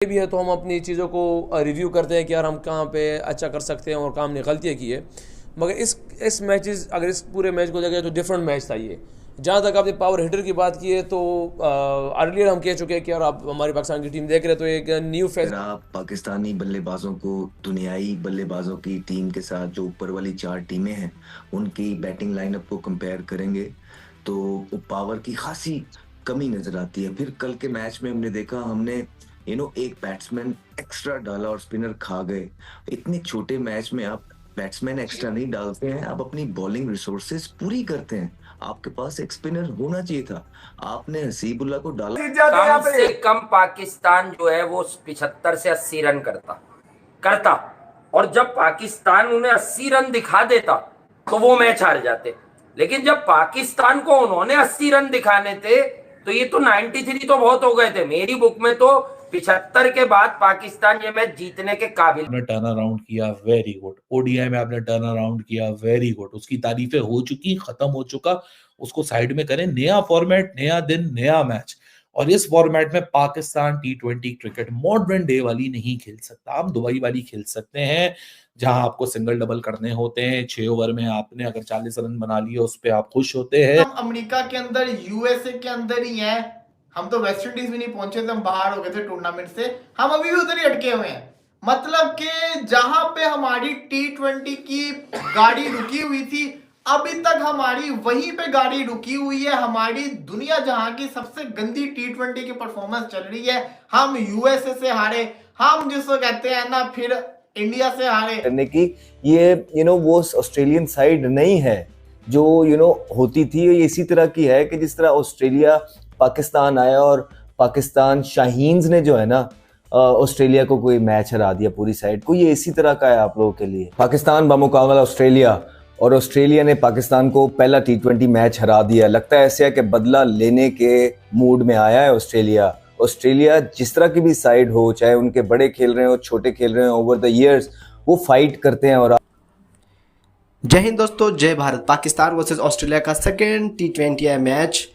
भी है तो हम अपनी चीज़ों को रिव्यू करते हैं कि यार हम कहाँ पे अच्छा कर सकते हैं और कहाँ हमने गलतियाँ की है। मगर इस मैचेस अगर इस पूरे मैच को देखें तो डिफरेंट मैच था ये। जहाँ तक आपने पावर हिटर की बात की है तो अर्लियर हम कह चुके हैं कि यार आप हमारी पाकिस्तान की टीम देख रहे हैं तो एक न्यू फेस। अगर आप पाकिस्तानी बल्लेबाजों को दुनियाई बल्लेबाजों की टीम के साथ जो ऊपर वाली चार टीमें हैं उनकी बैटिंग लाइनअप को कंपेयर करेंगे तो वो पावर की खासी कमी नजर आती है। फिर कल के मैच में हमने देखा, हमने एक बैट्समैन एक्स्ट्रा डाला और स्पिनर खा गए। इतने छोटे मैच में आप बैट्समैन एक्स्ट्रा नहीं डालते हैं, आप अपनी बॉलिंग रिसोर्सेज पूरी करते हैं। आपके पास एक स्पिनर होना चाहिए था, आपने हसीबुल्ला को डाला। कम से कम पाकिस्तान जो है वो 75 से 80 रन करता करता और जब पाकिस्तान उन्हें 80 रन दिखा देता तो वो मैच हार जाते। लेकिन जब पाकिस्तान को उन्होंने 80 रन दिखाने थे तो ये तो 93 तो बहुत हो गए थे मेरी बुक में। तो 75 के बाद पाकिस्तान ये मैच जीतने के काबिल। आपने टर्न अराउंड किया, वेरी गुड। ओडीआई में आपने टर्न अराउंड किया, वेरी गुड। उसकी तारीफें हो चुकी, खत्म हो चुका, उसको साइड में करें। नया फॉर्मेट, नया दिन, नया मैच। और इस फॉर्मेट में पाकिस्तान टी20 क्रिकेट मॉडर्न डे वाली नहीं खेल सकता। आप दुबई वाली खेल सकते हैं जहां आपको सिंगल डबल करने होते हैं। 6 ओवर में आपने अगर 40 रन बना लिए उस पर आप खुश होते हैं। हम अमेरिका के अंदर, यूएसए के अंदर ही हैं। हम तो वेस्ट इंडीज भी नहीं पहुंचे थे, हम बाहर हो गए थे टूर्नामेंट से। हम अभी भी उधर ही अटके हुए हैं। मतलब कि जहां पे हमारी टी20 की गाड़ी रुकी हुई थी, अभी तक हमारी वहीं पे गाड़ी रुकी हुई है। हमारी दुनिया जहां की सबसे गंदी टी20 की परफॉर्मेंस चल रही है। हम यूएसए से हारे, हम जिसको कहते हैं ना, फिर इंडिया से हारे। करने की ये वो ऑस्ट्रेलियन साइड नहीं है जो होती थी। ये इसी तरह की है कि जिस तरह ऑस्ट्रेलिया पाकिस्तान आया और पाकिस्तान शाहीन्स ने जो है ना ऑस्ट्रेलिया को कोई मैच हरा दिया पूरी साइड को। ये इसी तरह का है आप लोगों के लिए। पाकिस्तान बामुकाबला ऑस्ट्रेलिया, और ऑस्ट्रेलिया ने पाकिस्तान को पहला टी20 मैच हरा दिया। लगता है ऐसे है कि बदला लेने के मूड में आया है ऑस्ट्रेलिया। ऑस्ट्रेलिया जिस तरह की भी साइड हो, चाहे उनके बड़े खेल रहे हो, छोटे खेल रहे हो, ओवर द ईयर्स वो फाइट करते हैं। और जय हिंद दोस्तों, जय भारत। पाकिस्तान वर्सेस ऑस्ट्रेलिया का सेकेंड टी20 मैच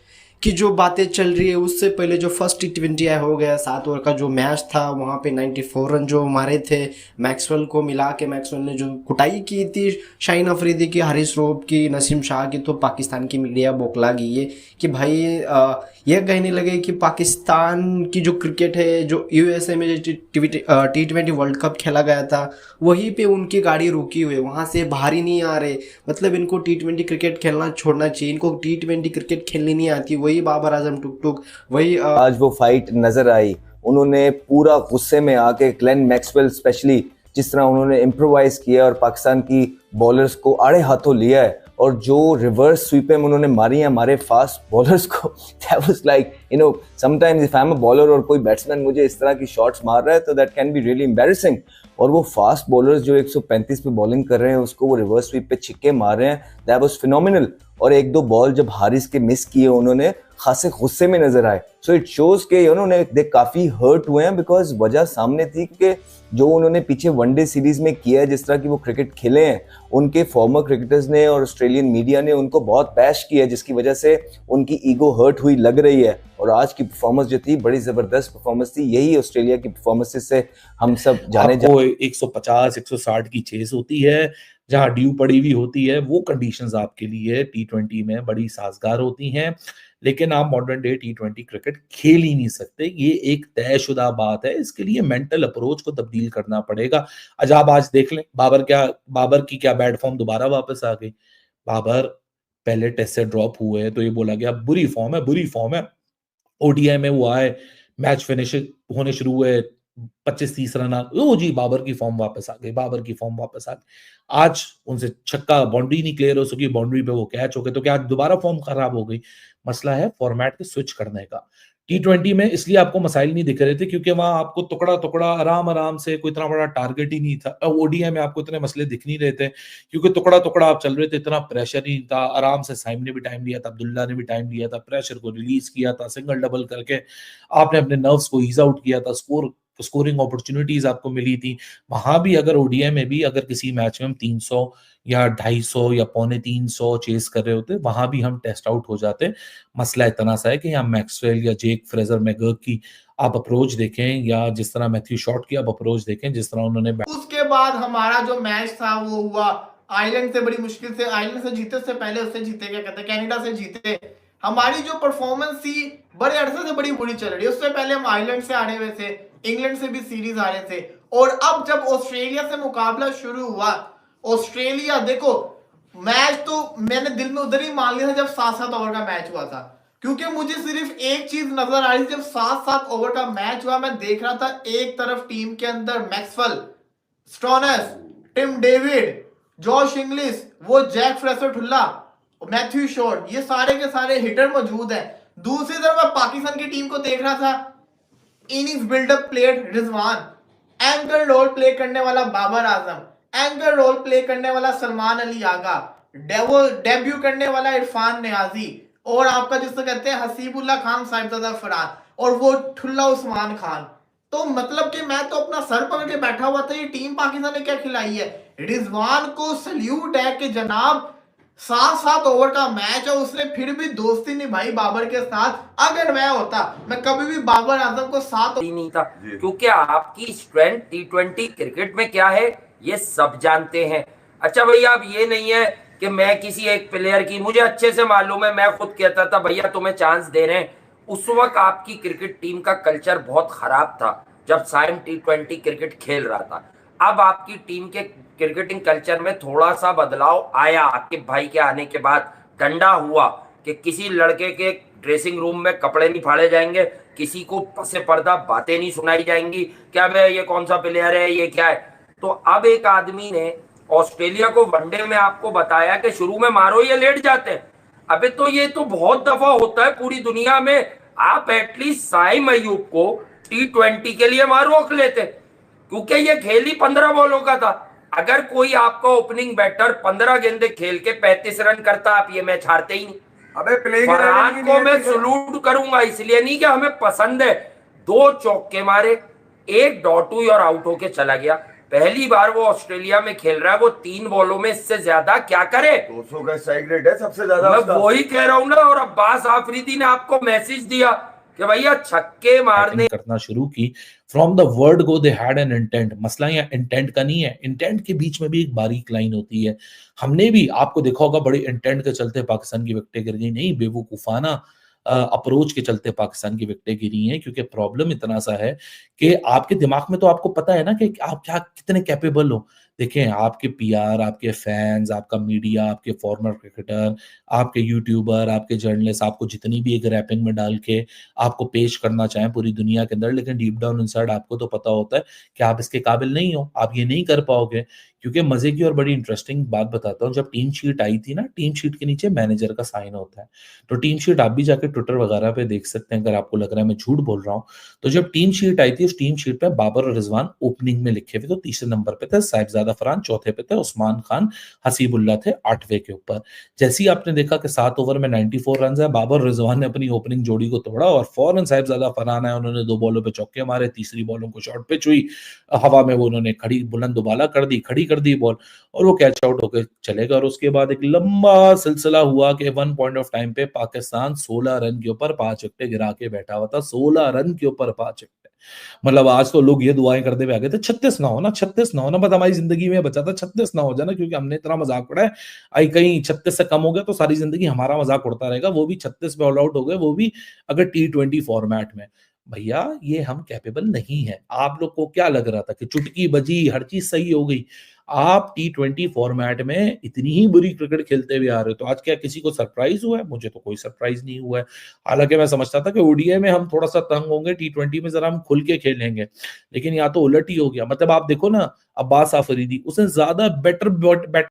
की जो बातें चल रही है, उससे पहले जो फर्स्ट टी20 हो गया 7 ओवर का जो मैच था, वहाँ पे 94 रन जो मारे थे मैक्सवेल को मिला के। मैक्सवेल ने जो कुटाई की थी शाहीन अफरीदी की, हारिस रऊफ की, नसीम शाह की, तो पाकिस्तान की मीडिया बौखला गई है कि भाई यह कहने लगे कि पाकिस्तान की जो क्रिकेट है, जो यूएसए में टी20 वर्ल्ड कप खेला गया था, वहीं पे उनकी गाड़ी रुकी हुई है, वहाँ से बाहर ही नहीं आ रहे। मतलब इनको टी20 क्रिकेट खेलना छोड़ना चाहिए, इनको टी20 क्रिकेट खेलनी नहीं आती। वही बाबर आजम टुक वही आज वो फाइट नजर आई। उन्होंने पूरा गुस्से में आके ग्लेन मैक्सवेल स्पेशली जिस तरह उन्होंने इम्प्रोवाइज किया और पाकिस्तान की बॉलर्स को आड़े हाथों लिया है, और जो रिवर्स स्वीपें उन्होंने मारी हैं हमारे फास्ट बॉलर्स को, that was like sometimes if I am a bowler और कोई बैट्समैन मुझे इस तरह की शॉट्स मार रहा है तो that can be really embarrassing. और वो फास्ट बॉलर्स जो 135 पे बॉलिंग कर रहे हैं उसको वो रिवर्स स्वीप पे छिक्के मार रहे हैं, दैट वाज फिनोमिनल। और एक दो बॉल जब हारिस के मिस किए उन्होंने खासे गुस्से में नजर आए। सो इट शोज के उन्होंने काफी हर्ट हुए हैं, बिकॉज वजह सामने थी कि जो उन्होंने पीछे वनडे सीरीज में किया है, जिस तरह की वो क्रिकेट खेले हैं, उनके फॉर्मर क्रिकेटर्स ने और ऑस्ट्रेलियन मीडिया ने उनको बहुत बैश किया, जिसकी वजह से उनकी ईगो हर्ट हुई लग रही है। और आज की परफॉर्मेंस जो थी बड़ी जबरदस्त परफॉर्मेंस थी। यही ऑस्ट्रेलिया की परफॉर्मेंस से हम सब जाने आपको 150 160 की चेस होती है, जहां ड्यू पड़ी हुई होती है, वो कंडीशंस आपके लिए टी20 में बड़ी साजगार होती हैं। लेकिन आप मॉडर्न डे टी20 क्रिकेट खेल ही नहीं सकते, ये एक तयशुदा बात है। इसके लिए मेंटल अप्रोच को तब्दील करना पड़ेगा। आज देख लें, बाबर की क्या बैड फॉर्म दोबारा वापस आ गई। बाबर पहले टेस्ट से ड्रॉप हुए तो ये बोला गया बुरी फॉर्म है, बुरी फॉर्म है। ओडीआई में वो आए, मैच फिनिश होने शुरू हुए, 25-30 रन ओ जी बाबर की फॉर्म वापस आ गई, बाबर की फॉर्म वापस आ गई। आज उनसे छक्का, बाउंड्री नहीं क्लियर हो सकी, बाउंड्री पे वो कैच हो गए, तो क्या आज दोबारा फॉर्म खराब हो गई? मसला है फॉर्मेट के स्विच करने का। टी20 में इसलिए आपको मसाइल नहीं दिख रहे थे क्योंकि वहां आपको टुकड़ा टुकड़ा आराम आराम से, कोई इतना बड़ा टारगेट ही नहीं था। ओडीआई में आपको इतने मसले दिख नहीं रहे थे क्योंकि टुकड़ा टुकड़ा आप चल रहे थे, इतना प्रेशर नहीं था। आराम से साइम ने भी टाइम लिया था, अब्दुल्ला ने भी टाइम लिया था, प्रेशर को रिलीज किया था, सिंगल डबल करके आपने अपने नर्व्स को ईज आउट किया था, स्कोरिंग अपॉर्चुनिटीज आपको मिली थी। वहां भी अगर ओडीआई में भी अगर किसी मैच में हम 300 या 250 या 250 चेस कर रहे होते, वहां भी हम टेस्ट आउट हो जाते। मसला इतना सा है कि यहाँ मैक्सवेल या जेक फ्रेजर मैगर्ग की आप अप्रोच देखें या जिस तरह मैथ्यू शॉट की आप अप्रोच देखें, जिस तरह उन्होंने उसके बाद हमारा जो मैच था वो हुआ आयरलैंड से, बड़ी मुश्किल से आयरलैंड से जीते, उससे पहले उससे जीते, क्या कहते हैं, कनाडा से जीते। हमारी जो परफॉर्मेंस थी बड़े अरसे से बड़ी बुरी चल रही है। उससे पहले हम आयरलैंड से हारे हुए थे, इंग्लैंड से भी सीरीज हारे थे, और अब जब ऑस्ट्रेलिया से मुकाबला शुरू हुआ, ऑस्ट्रेलिया देखो, मैच तो मैंने दिल में उधर ही मान लिया था जब 7-7 ओवर का मैच हुआ था, क्योंकि मुझे सिर्फ एक चीज नजर आ रही थी। जब 7-7 ओवर का मैच हुआ, मैं देख रहा था एक तरफ टीम के अंदर Maxwell, Stoinis, Tim David, Josh Inglis, वो जैक फ्रेसर-ठुल्ला, मैथ्यू शॉट, ये सारे के सारे हिटर मौजूद हैं। दूसरी तरफ मैं पाकिस्तान की टीम को देख रहा था, innings buildup player Rizwan, anchor role play करने वाला Babar Azam, anchor role play करने वाला सलमान अली आगा, डेब्यू करने वाला इरफान नियाजी, और आपका जिसको कहते हैं हसीबुल्ला खान, साहिबजादा फरहान, और वो ठुल्ला उस्मान खान। तो मतलब कि मैं तो अपना सर पकड़ के बैठा हुआ था, ये टीम पाकिस्तान ने क्या खिलाई है। रिजवान को सल्यूट है कि जनाब 7-7 ओवर का मैच है, उसने फिर भी दोस्ती निभाई बाबर के साथ। अगर मैं होता, मैं कभी भी बाबर आजम को 7 ही नहीं था, क्योंकि आपकी स्ट्रेंथ टी20 क्रिकेट में क्या है ये सब जानते हैं। अच्छा भैया, अब ये नहीं है कि मैं किसी एक प्लेयर की, मुझे अच्छे से मालूम है, मैं खुद कहता था भैया तुम्हें चांस दे रहे हैं। उस वक्त आपकी क्रिकेट टीम का कल्चर बहुत खराब था जब साइम टी20 क्रिकेट खेल रहा था। अब आपकी टीम के क्रिकेटिंग कल्चर में थोड़ा सा बदलाव आया आकिब भाई के आने के बाद। डंडा हुआ कि किसी लड़के के ड्रेसिंग रूम में कपड़े नहीं फाड़े जाएंगे, किसी को पसे पर्दा बातें नहीं सुनाई जाएंगी, क्या भाई ये कौन सा प्लेयर है, ये क्या है। तो अब एक आदमी ने ऑस्ट्रेलिया को वनडे में आपको बताया कि शुरू में मारो ये लेट जाते हैं। अबे तो ये तो बहुत दफा होता है पूरी दुनिया में। आप एटलीस्ट साइम अयूब को टी20 के लिए मारो रख लेते, क्योंकि ये खेल ही 15 बॉलों का था। अगर कोई आपका ओपनिंग बैटर 15 गेंदे खेल के 35 रन करता, आप ये मैच हारते ही नहीं। अबे फरहान को मैं सलूट करूंगा, इसलिए नहीं कि हमें पसंद है, 2 चौके मारे, 1 डॉट हुई और आउट होके चला गया। पहली बार वो ऑस्ट्रेलिया में खेल रहा है, वो 3 बॉलों में इससे ज्यादा क्या करे। 200 का स्ट्राइक रेट है सबसे ज्यादा। मैं वही कह रहा हूं ना। और अब्बास आफरीदी ने आपको मैसेज दिया कि भैया छक्के मारने करना शुरू की। From the word go they had an intent. मसला यहाँ इंटेंट का नहीं है, इंटेंट के बीच में भी एक बारीक लाइन होती है। हमने भी आपको देखा होगा बड़े इंटेंट के चलते पाकिस्तान की विकेटें गिर गई, नहीं बेवकूफाना अप्रोच के चलते पाकिस्तान की विकेटें गिरी हैं। क्योंकि प्रॉब्लम इतना सा है कि आपके दिमाग में तो आपको पता है ना कि आप क्या कितने कैपेबल हो। देखें, आपके पीआर, आपके फैंस, आपका मीडिया, आपके फॉर्मर क्रिकेटर, आपके यूट्यूबर, आपके जर्नलिस्ट आपको जितनी भी एक रैपिंग में डाल के आपको पेश करना चाहें पूरी दुनिया के अंदर, लेकिन डीप डाउन इनसाइड आपको तो पता होता है कि आप इसके काबिल नहीं हो, आप ये नहीं कर पाओगे। क्योंकि मजे की और बड़ी इंटरेस्टिंग बात बताता हूँ, जब टीम शीट आई थी ना, टीम शीट के नीचे मैनेजर का साइन होता है। तो टीम शीट आप भी जाके ट्विटर वगैरह पे देख सकते हैं अगर आपको लग रहा है मैं झूठ बोल रहा हूँ। तो जब टीम शीट आई थी, उस टीम शीट पे बाबर और रिजवान ओपनिंग में लिखे हुए, तो तीसरे नंबर पे थे साहिबजादा फरहान, चौथे पे थे उस्मान खान, हसीबुल्ला थे 8वें के ऊपर। जैसे ही आपने देखा कि 7 ओवर में 94 रन है, बाबर और रिजवान ने अपनी ओपनिंग जोड़ी को तोड़ा और फौरन साहिबजादा फरहान आए, उन्होंने 2 बॉलों पे चौके मारे, तीसरी बॉलों को शॉर्ट पिच हुई, हवा में वो उन्होंने खड़ी बुलंद दुबाला कर दी, खड़ी कर दी बॉल और वो कैच आउट होकर चले गए। और उसके बाद एक लंबा सिलसिला हुआ कि 1 पॉइंट ऑफ टाइम पे पाकिस्तान 16 रन के ऊपर 5 विकेटें गिरा के बैठा हुआ था। 16 रन के ऊपर 5 विकेटें, मतलब आज तो लोग ये दुआएं करते हुए आ गए थे 36 ना हो ना, 36 ना हो ना, बस हमारी जिंदगी में बचा था 36 ना हो जाना, क्योंकि हमने इतना मजाक उड़ाया। आई कहीं 36 से कम हो गया तो सारी जिंदगी हमारा मजाक उड़ता रहेगा। वो भी 36 पे ऑल आउट हो गए, वो भी अगर T20 फॉर्मेट में। भैया ये हम कैपेबल नहीं है। आप लोग को क्या लग रहा था कि चुटकी बजी हर चीज सही हो गई? आप T20 फॉर्मेट में इतनी ही बुरी क्रिकेट खेलते हुए आ रहे हो, तो आज क्या किसी को सरप्राइज हुआ है? मुझे तो कोई सरप्राइज नहीं हुआ है। हालांकि मैं समझता था कि ओडीआई में हम थोड़ा सा तंग होंगे, T20 में जरा हम खुल के खेलेंगे, लेकिन यहाँ तो उलट ही हो गया। मतलब आप देखो ना, अब्बास आफरीदी उसने ज्यादा बेटर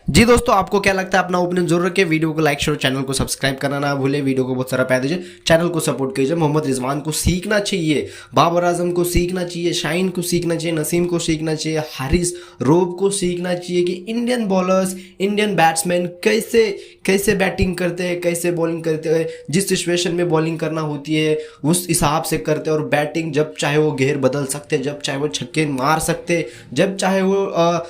जी दोस्तों, आपको क्या लगता है? अपना ओपिनियन जरूर रखिए, वीडियो को लाइक शेयर, चैनल को सब्सक्राइब करना ना भूले, वीडियो को बहुत सारा प्यार दीजिए, चैनल को सपोर्ट कीजिए। मोहम्मद रिजवान को सीखना चाहिए, बाबर आजम को सीखना चाहिए, शाहीन को सीखना चाहिए, नसीम को सीखना चाहिए, हारिस रोब को सीखना चाहिए कि इंडियन बॉलर्स, इंडियन बैट्समैन कैसे बैटिंग करते हैं, कैसे बॉलिंग करते हैं, जिस सिचुएशन में बॉलिंग करना होती है उस हिसाब से करते हैं। और बैटिंग जब चाहे वो घेर बदल सकते, जब चाहे वो छक्के मार सकते, जब चाहे वो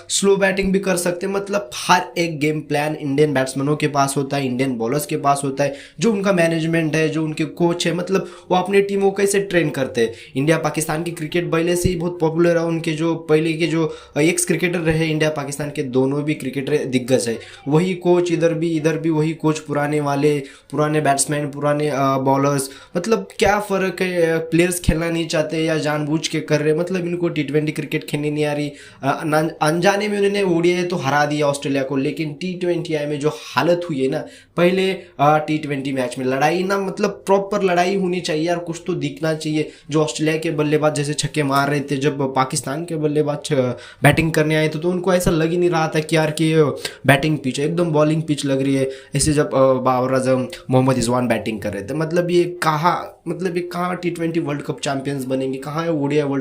स्लो बैटिंग भी कर सकते। मतलब हर एक गेम प्लान इंडियन बैट्समैनों के पास होता है, इंडियन बॉलर्स के पास होता है, जो उनका मैनेजमेंट है, जो उनके कोच है, मतलब वो अपनी टीमों को कैसे ट्रेन करते हैं। इंडिया पाकिस्तान की क्रिकेट पहले से ही बहुत पॉपुलर है, उनके जो पहले के जो एक्स क्रिकेटर रहे इंडिया पाकिस्तान के, दोनों भी क्रिकेटर दिग्गज है, वही कोच इधर भी वही कोच, पुराने वाले, पुराने बैट्समैन, पुराने बॉलर्स, मतलब क्या फ़र्क है। प्लेयर्स खेलना नहीं चाहते या जानबूझ के कर रहे, मतलब इनको T20 क्रिकेट खेलनी नहीं आ रही। अनजाने में उन्होंने ओडीआई तो हरा दिया ऑस्ट्रेलिया को, लेकिन T20I में जो हालत हुई है ना, पहले T20 मैच में लड़ाई ना, मतलब प्रॉपर लड़ाई होनी चाहिए यार, कुछ तो दिखना चाहिए। जो ऑस्ट्रेलिया के बल्लेबाज जैसे छक्के मार रहे थे, जब पाकिस्तान के बल्लेबाज बैटिंग करने आए थे तो उनको ऐसा लग ही नहीं रहा था कि यार कि बैटिंग पिच है, एकदम बॉलिंग पिच लग रही है। ऐसे जब बाबर आजम, मोहम्मद रिजवान बैटिंग कर रहे थे, मतलब ये कहाँ T20 वर्ल्ड कप चैंपियंस बनेंगे, कहाँ है ओडीआई वर्ल्ड